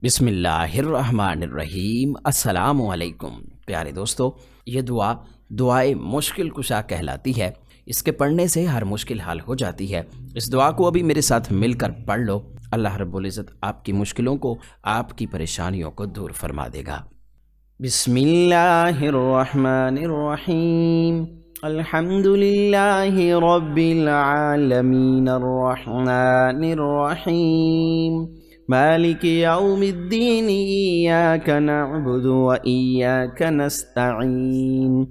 बिस्मिल्लाहिर्रहमानिर्रहीम अस्सलामुअलैकुम। प्यारे दोस्तों, ये दुआए मुश्किल कुशा कहलाती है। इसके पढ़ने से हर मुश्किल हल हो जाती है। इस दुआ को अभी मेरे साथ मिलकर पढ़ लो। अल्लाह रब्बुल इज़्ज़त आपकी मुश्किलों को, आपकी परेशानियों को दूर फरमा देगा। बिस्मिल्लाहिर्रहमानिर्रहीम अल्हम्दुलिल्लाहि रब्बिल आलमीन अर्रहमानिर्रहीम मालिक यौमिद्दीन इय्याका नअबुदु व इय्याका नस्तईन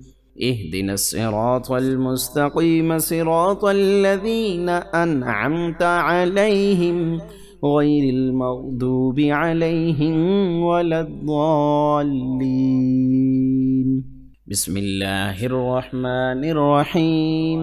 इहदिनस सिरातल मुस्तकीम सिरातल लज़ीना अनअमता अलैहिम गैरिल मग़दूबि अलैहिम वलद्दाल्लीन। बिस्मिल्लाहिर्रहमानिर्रहीम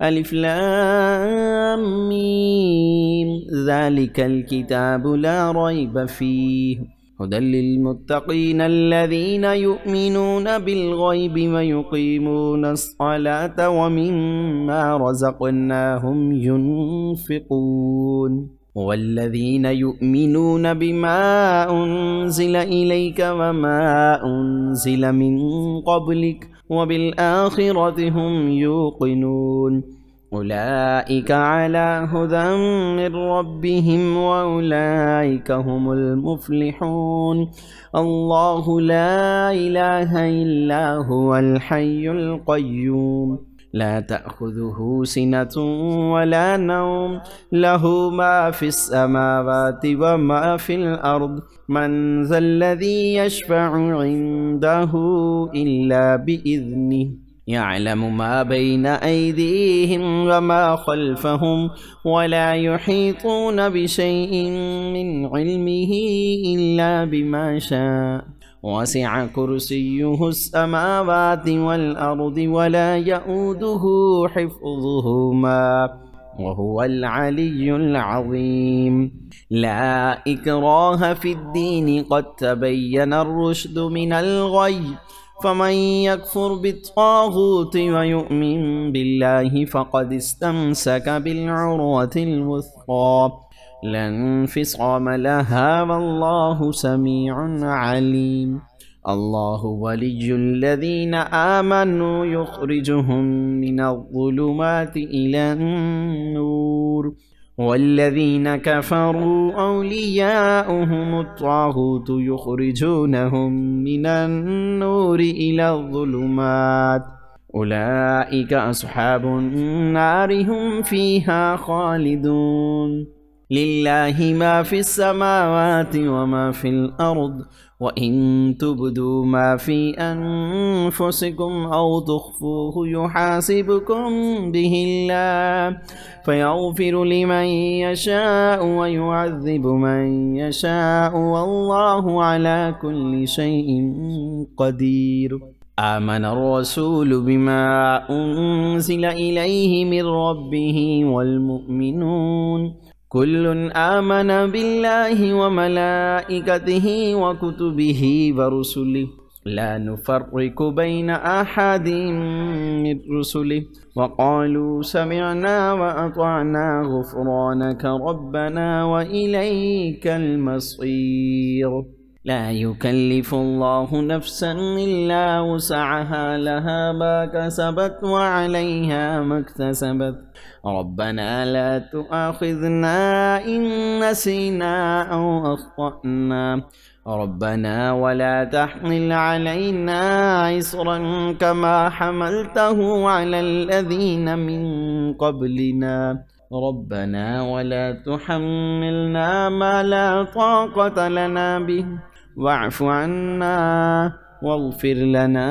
अलिफ लाम मीम ज़ालिकल किताबु ला रैब फ़ीह हुदल लिल्मुत्तक़ीन अल्लज़ीना युमिनून बिल्ग़ैबि व युक़ीमूनस सलात व मिम्मा रज़क़नाहुम युनफ़िक़ून वल्लज़ीना युमिनून बिमा उन्ज़िल इलैक व मा उन्ज़िल मिन क़ब्लिक व बिल आखिरति हुम युक़िनून उलाइका अला हुदम मिर रब्बिहिम व उलाइका हुमुल मुफ़्लिहून। अल्लाहु ला इलाहा इल्ला हुवल हय्युल क़य्यूम ला तअख़ुज़ुहु सिनतुन वला नौम लहु मा फ़िस समावाति व मा फ़िल अर्द मन ज़ल्लज़ी यशफ़अु इन्दहु इल्ला बिइज़्निहि यअलमु मा बैन अयदीहिम व मा ख़ल्फ़हुम वला युहीतून बिशैइन मिन इल्मिहि इल्ला बिमा शाअ वसिअ कुर्सियुहु अस्समावाति वल अर्दि वला यऊदुहु हिफ़्ज़ुहुमा वहुवल अलिय्युल अज़ीम। ला इक्राह फ़िद्दीन क़द तबय्यनर रुश्दु मिनल ग़य्य फमन यकफ़ुर बित्ताग़ूति व यु'मिन बिल्लाहि फ़क़द इस्तमसक बिलउर्वतिल वुथक़ा ला इंफ़िसाम लहा वल्लाहु समीउन अलीम। अल्लाहु वलियुल्लज़ीना आमनू युख़रिजुहुम मिनज़्ज़ुलुमाति इलन-नूर वल्लज़ीना कफ़रू औलियाउहुमुत्ताग़ूत युख़रिजूनहुम मिनन-नूरि इलज़्ज़ुलुमात उलाइका अस्हाबुन-नारि हुम फ़ीहा ख़ालिदून। लिल्लाहि मा फ़िस समावाति व मा फ़िल अर्द व इन तुब्दू मा फ़ी अनफ़ुसिकुम औ तुख़्फ़ूहु युहासिबकुम बिहिल्लाह फ़यग़फ़िरु लिमन यशाअु व युअज़्ज़िबु मन यशाअु वल्लाहु अला कुल्लि शैइन क़दीर। आमनर रसूलु बिमा उन्ज़िल इलैहि मिर रब्बिहि वल मुअ्मिनून कुल्लुन आमन बिल्लाहि व मलाइकतिहि व कुतुबिहि व रुसुलिहि ला नुफ़र्रिक़ु बैन अहदिम मिर रुसुलिहि व क़ालू समिअना व अतअना ग़ुफ़्रानक रब्बना व इलैकल मसीर। ला युकल्लिफ़ुल्लाहु नफ़्सन इल्ला वुसअहा लहा मा कसबत व अलैहा मक्तसबत रब्बना ला तुआख़िज़ना इन नसीना औ अख़्तअना रब्बना वला तहमिल अलैना इस्रन कमा हमलतहु अलल लज़ीना मिन क़ब्लिना रब्बना वला तुहम्मिलना मा ला ताक़त लना बिहि वाअफ़ अन्ना वग़फ़िर लना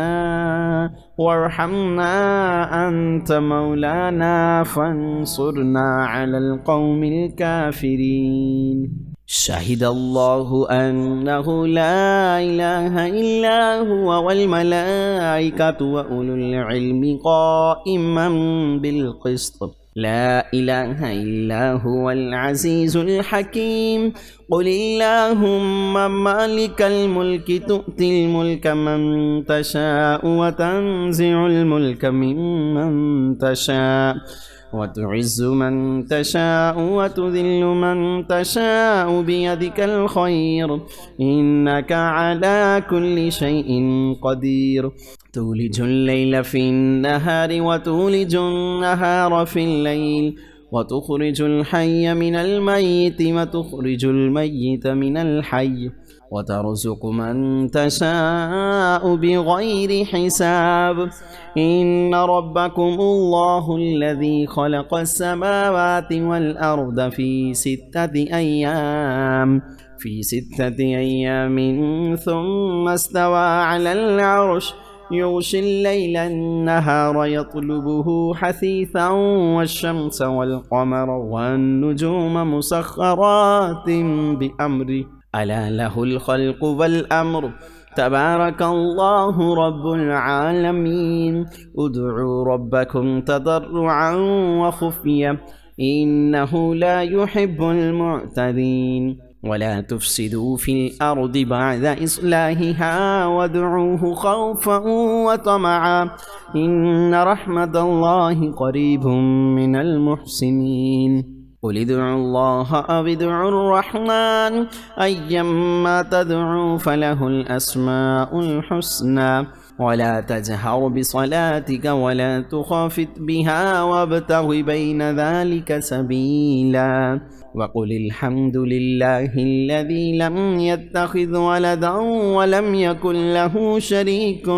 वरहमना अन्त मौलाना फ़ंसुरना अलल क़ौमिल काफ़िरीन। शहिदल्लाहु अन्नहु ला इलाहा इल्ला हुवा वल मलाइकतु व उलुल इल्मि क़ाइमन बिल क़िस्त ला इलाहा इल्ला हुवल अज़ीज़ुल हकीम। क़ुलिल्लाहुम्मा मालिकल मुल्कि तु'तिल मुल्का मन तशाअु व तंज़िउल मुल्का मिम्मन तशाअु وتعز من تشاء وتذل من تشاء بيدك الخير إنك على كل شيء قدير تولج الليل في النهار وتولج النهار في الليل وتخرج الحي من الميت وتخرج الميت من الحي وترزق من تشاء بغير حساب إن ربكم الله الذي خلق السماوات والأرض في 6 أيام ثم استوى على العرش يغشي الليل النهار يطلبه حثيثا والشمس والقمر والنجوم مسخرات بأمره ألا له الخلق والأمر تبارك الله رب العالمين ادعوا ربكم تضرعا وخفيا إنه لا يحب المعتدين ولا تفسدوا في الأرض بعد إصلاحها وادعوه خوفا وطمعا إن رحمة الله قريب من المحسنين قل ادعوا الله أو ادعوا الرحمن أيما تدعوا فله الأسماء الحسنى ولا تجهر بصلاتك ولا تخافت بها وابتغ بين ذلك سبيلا وقل الحمد لله الذي لم يتخذ ولدا ولم يكن له شريك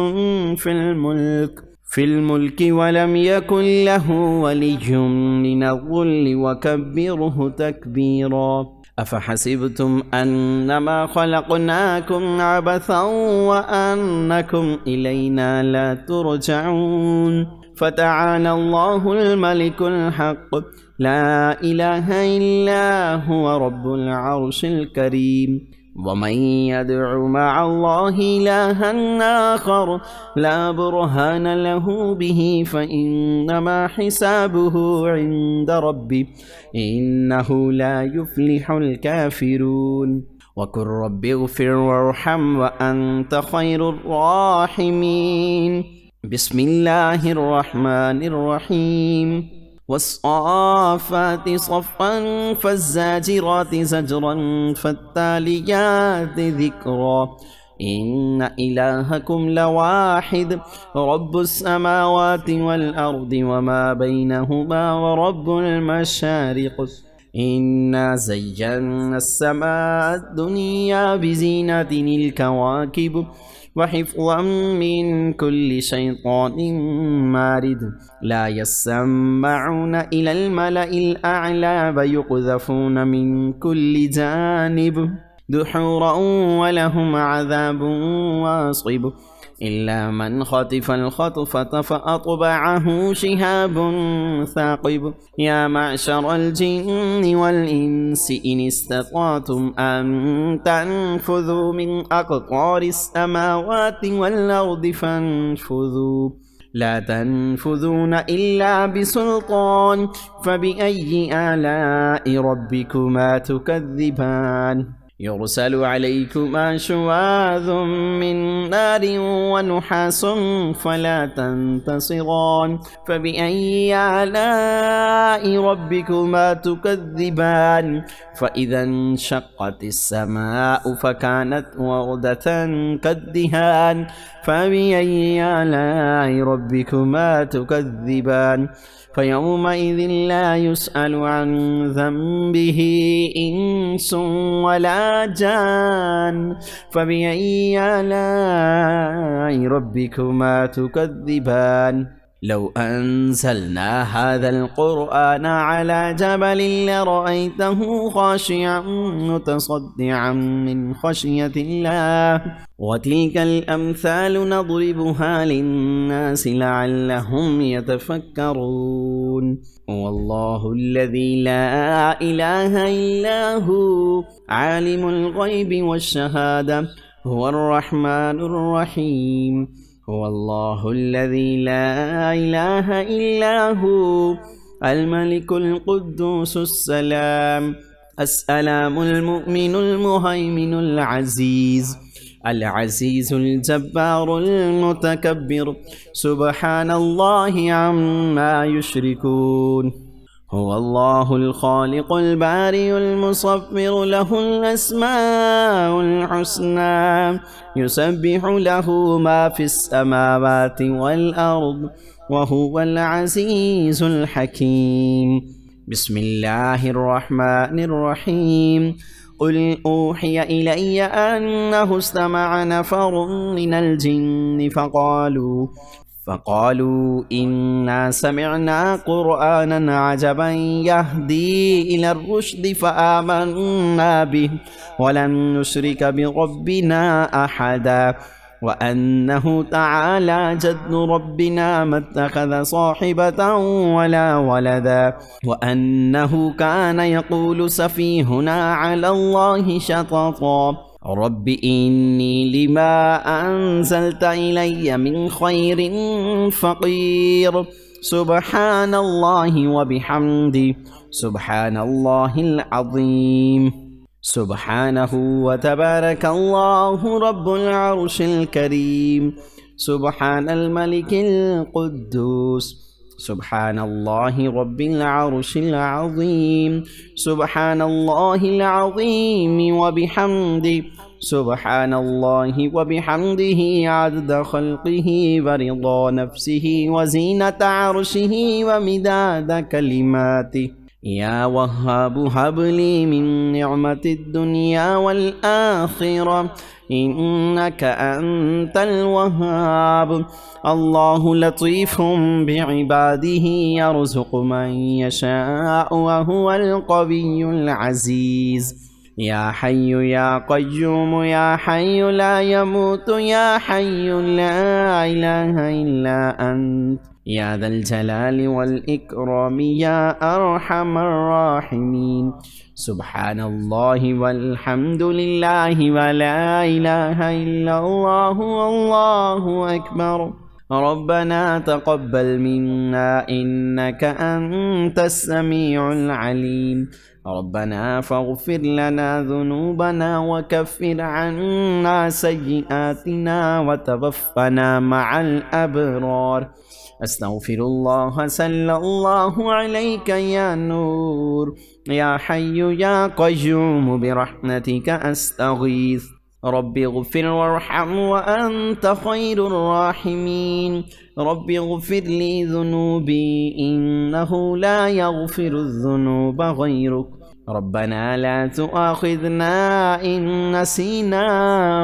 في الملك ولم يكن له ولي من الذل وكبره تكبيرا أفحسبتم أنما خلقناكم عبثا وأنكم إلينا لا ترجعون فتعالى الله الملك الحق لا إله إلا هو رب العرش الكريم ومن يدع مع الله إلها آخر لا برهان له به فإنما حسابه عند ربه إنه لا يفلح الكافرون وقل رب اغفر وارحم وأنت خير الراحمين بسم الله الرحمن الرحيم والصافات صفا فالزاجرات زجرا فالتاليات ذكرا إن إلهكم لواحد رب السماوات والأرض وما بينهما ورب المشارق إنا زينا السماء الدنيا بزينة الكواكب وحفظا من كل شيطان مارد لا يسمعون إلى الملأ الأعلى ويقذفون من كل جانب دحورا ولهم عذاب واصب إلا من خطف الخطفة فأطبعه شهاب ثاقب يا معشر الجن والإنس إن استطعتم أن تنفذوا من أقطار السماوات والأرض فانفذوا لا تنفذون إلا بسلطان فبأي آلاء ربكما تكذبان يرسل عليكما شواظ من نار ونحاس فلا تنتصران فبأي آلاء ربكما تكذبان فإذا انشقت السماء فكانت وردة كالدهان فبأي آلاء ربكما تكذبان فيومئذ لا يسأل عن ذنبه إنس ولا جان فبأي آلاء ربكما تكذبان لو أنزلنا هذا القرآن على جبل لرأيته خاشعا متصدعا من خشية الله وتلك الأمثال نضربها للناس لعلهم يتفكرون والله الذي لا إله إلا هو عالم الغيب والشهادة هو الرحمن الرحيم هو الله الذي لا إله إلا هو الملك القدوس السلام السلام المؤمن المهيمن العزيز الجبار المتكبر سبحان الله عما يشركون هو الله الخالق البارئ المصور له الأسماء الحسنى يسبح له ما في السماوات والأرض وهو العزيز الحكيم. بسم الله الرحمن الرحيم. قل أوحي إلي أنه استمع نفر من الجن فقالوا إنا سمعنا قرآنا عجبا يهدي إلى الرشد فآمنا به ولن نشرك بربنا أحدا وأنه تعالى جد ربنا ما اتخذ صاحبة ولا ولدا وأنه كان يقول سفيهنا على الله شططا رب إني لما أنزلت إلي من خير فقير سبحان الله وبحمده سبحان الله العظيم. سبحانه وتبارك الله رب العرش الكريم. سبحان الملك القدوس. سبحان الله رب العرش العظيم. سبحان الله العظيم وبحمده سبحان الله وبحمده عدد خلقه ورضا نفسه وزينة عرشه ومداد كلماته. يا وهاب هب لي من نعمة الدنيا والآخرة إنك أنت الوهاب. الله لطيف بعباده يرزق من يشاء وهو القوي العزيز. يا حي يا قيوم يا حي لا يموت يا حي لا إله إلا أنت يا ذا الجلال والإكرام يا أرحم الراحمين. سبحان الله والحمد لله ولا إله إلا الله والله أكبر. ربنا تقبل منا إنك أنت السميع العليم. ربنا فاغفر لنا ذنوبنا وكفر عنا سيئاتنا وتوفنا مع الأبرار. أستغفر الله صلى الله عليك يا نور. يا حي يا قيوم برحمتك أستغيث. رب اغفر وارحم وأنت خير الراحمين. رب اغفر لي ذنوبي إنه لا يغفر الذنوب غيرك. ربنا لا تؤاخذنا إن نسينا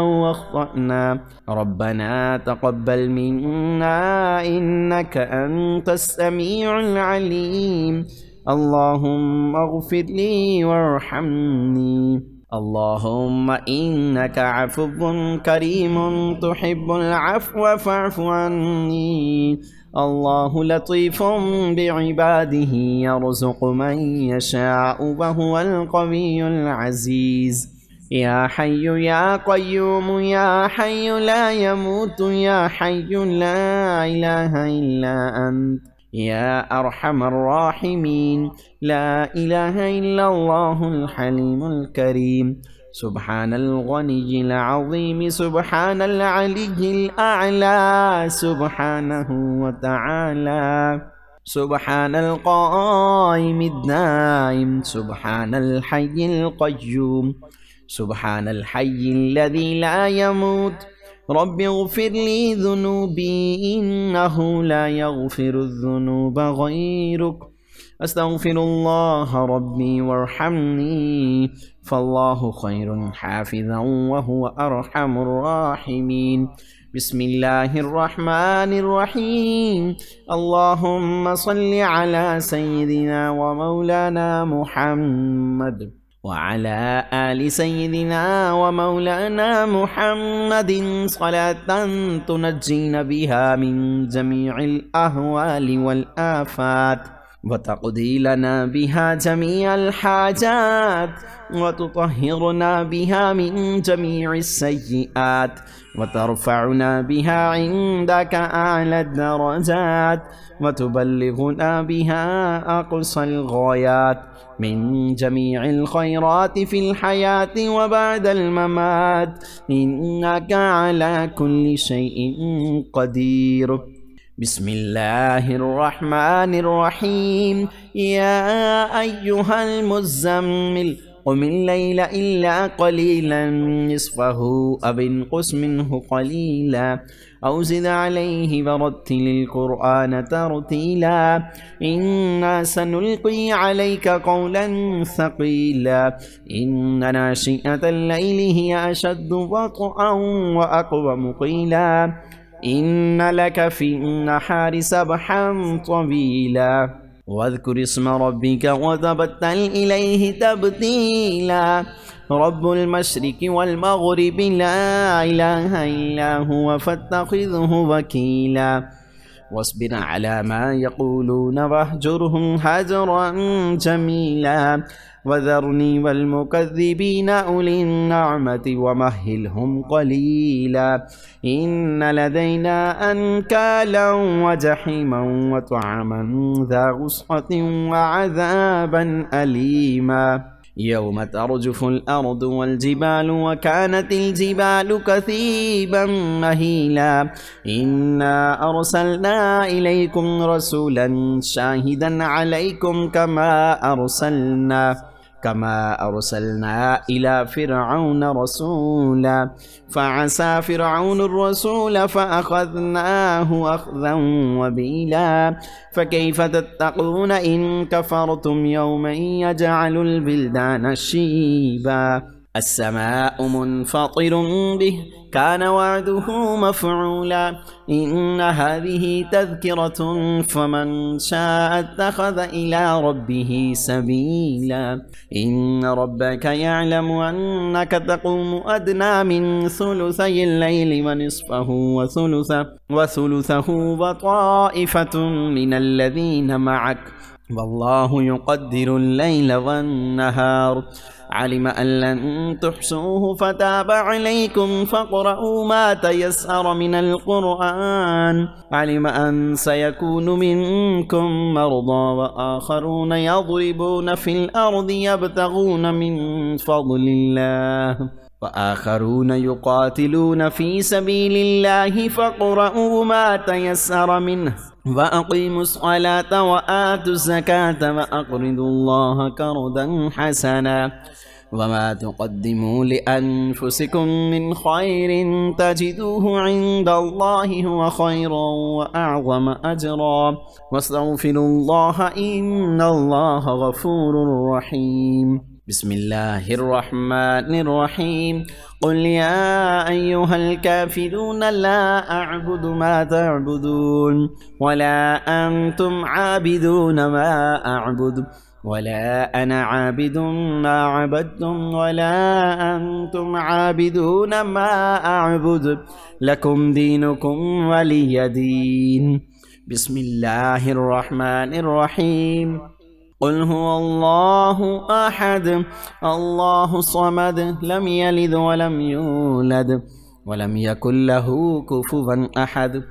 واخطأنا. ربنا تقبل منا إنك أنت السميع العليم. اللهم اغفر لي وارحمني. اللهم إنك عفو كريم تحب العفو فاعف عني. الله لطيف بعباده يرزق من يشاء وهو القوي العزيز. يا حي يا قيوم يا حي لا يموت يا حي لا إله إلا أنت يا أرحم الراحمين. لا إله إلا الله الحليم الكريم. سبحان الغني العظيم سبحان العلي الأعلى سبحانه وتعالى. سبحان القائم الدائم سبحان الحي القيوم. سبحان الحي الذي لا يموت. رب اغفر لي ذنوبي إنه لا يغفر الذنوب غيرك. أستغفر الله ربي وارحمني فالله خير حافظا وهو أرحم الراحمين. بسم الله الرحمن الرحيم. اللهم صل على سيدنا ومولانا محمد وعلى آل سيدنا ومولانا محمد صلاة تنجينا بها من جميع الأهوال والآفات وتقضي لنا بها جميع الحاجات وتطهرنا بها من جميع السيئات وترفعنا بها عندك أعلى الدرجات وتبلغنا بها أقصى الغايات من جميع الخيرات في الحياة وبعد الممات إنك على كل شيء قدير. बिस्मिल्लाहिर्रहमानिर्रहीम या अय्युहल मुज़्ज़म्मिल क़ुमिल लैला इल्ला क़लीलन निस्फ़हु अव इंक़ुस मिन्हु क़लीला औ ज़िद अलैहि वरत्तिलिल क़ुरआन तरतीला इन्ना सनुल्क़ी अलैका क़ौलन सक़ीला इन्न नाशिअतल लैलि हिय अशद्दु वत्अन व अक़वमु क़ीला इन्न लक फ़िन्नहारि सबहन तवीला वज़्कुर इस्म रब्बिका वतबत्तल इलैहि तब्तीला रब्बुल मशरिक़ि वल मग़रिबि ला इलाहा इल्ला हुव फत्तख़िज़हु वकीला वस्बिर अला मा यक़ूलून वहजुरहुम हजरन जमीला वज़रनी वल मुकज़्ज़िबीन उलिन निअमति वमह्हिलहुम क़लीला इन्न लदैना अनकालन व जहीमन व तअमन ज़ा गुस्वतिन व अज़ाबन अलीमा यौम तर्जुफुल अर्दु वल जिबालु व कानतिल जिबालु कसीबन महीला इन्ना अरसलना इलैकुम रसूलन शाहिदन अलैकुम कमा अरसलना इला फ़िरऔन रसूला फ़असा फ़िरऔनुर रसूल फ़अख़ज़नाहु अख़ज़न वबीला फ़कैफ़ तत्तक़ून इन कफ़रतुम यौमन यजअलुल विल्दान शीबा अस्समाउ मुन्फ़तिरुन बिहि कान वअदुहु मफ़ऊला इन्न हाज़िहि तज़किरतुन फ़मन शाअ इत्तख़ज़ इला रब्बिहि सबीला इन्न रब्बक यअलमु अन्नक तक़ूमु अदना मिन सुलुसैल लैलि व निस्फ़हु व सुलुसहु व ताइफ़तुन मिनल लज़ीन मअक वल्लाहु युक़द्दिरुल लैल वन नहार علم أن لن تحصوه فتاب عليكم فاقرؤوا ما تيسر من القرآن علم أن سيكون منكم مرضى وآخرون يضربون في الأرض يبتغون من فضل الله وآخرون يقاتلون في سبيل الله فاقرؤوا ما تيسر منه وأقيموا الصلاة وآتوا الزكاة وأقرضوا الله قرضا حسنا وما تقدموا لأنفسكم من خير تجدوه عند الله هو خيرا وأعظم أجرا واستغفروا الله إن الله غفور رحيم بسم الله الرحمن الرحيم قل يا أيها الكافرون لا أعبد ما تعبدون ولا أنتم عابدون ما أعبد ولا أنا عابد ما عبدتم ولا أنتم عابدون ما أعبد لكم دينكم ولي دين بسم الله الرحمن الرحيم قل هو الله أحد الله الصمد لم يلد ولم يولد ولم يكن له كفوا أحد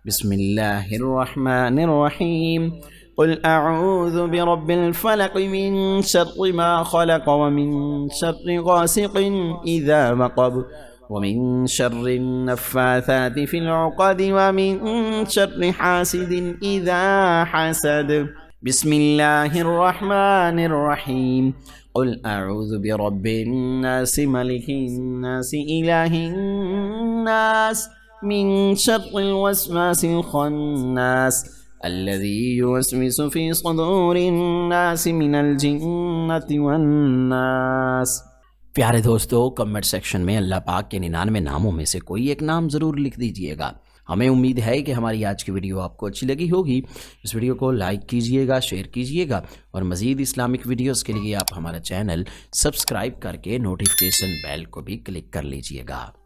بسم الله الرحمن الرحيم قل أعوذ برب الفلق من شر ما خلق ومن شر غاسق إذا وقب ومن شر النفاثات في العقد ومن شر حاسد إذا حسد بسم الله الرحمن الرحيم قل أعوذ برب الناس ملك الناس إله الناس من شر الوسواس الخناس الذي يوسوس في صدور الناس من الجنة والناस। प्यारे दोस्तों, कमेंट सेक्शन में अल्लाह पाक के 99 नामों में से कोई एक नाम ज़रूर लिख दीजिएगा। हमें उम्मीद है कि हमारी आज की वीडियो आपको अच्छी लगी होगी। इस वीडियो को लाइक कीजिएगा, शेयर कीजिएगा और मज़ीद इस्लामिक वीडियोस के लिए आप हमारा चैनल सब्सक्राइब करके नोटिफिकेशन बेल को भी क्लिक कर लीजिएगा।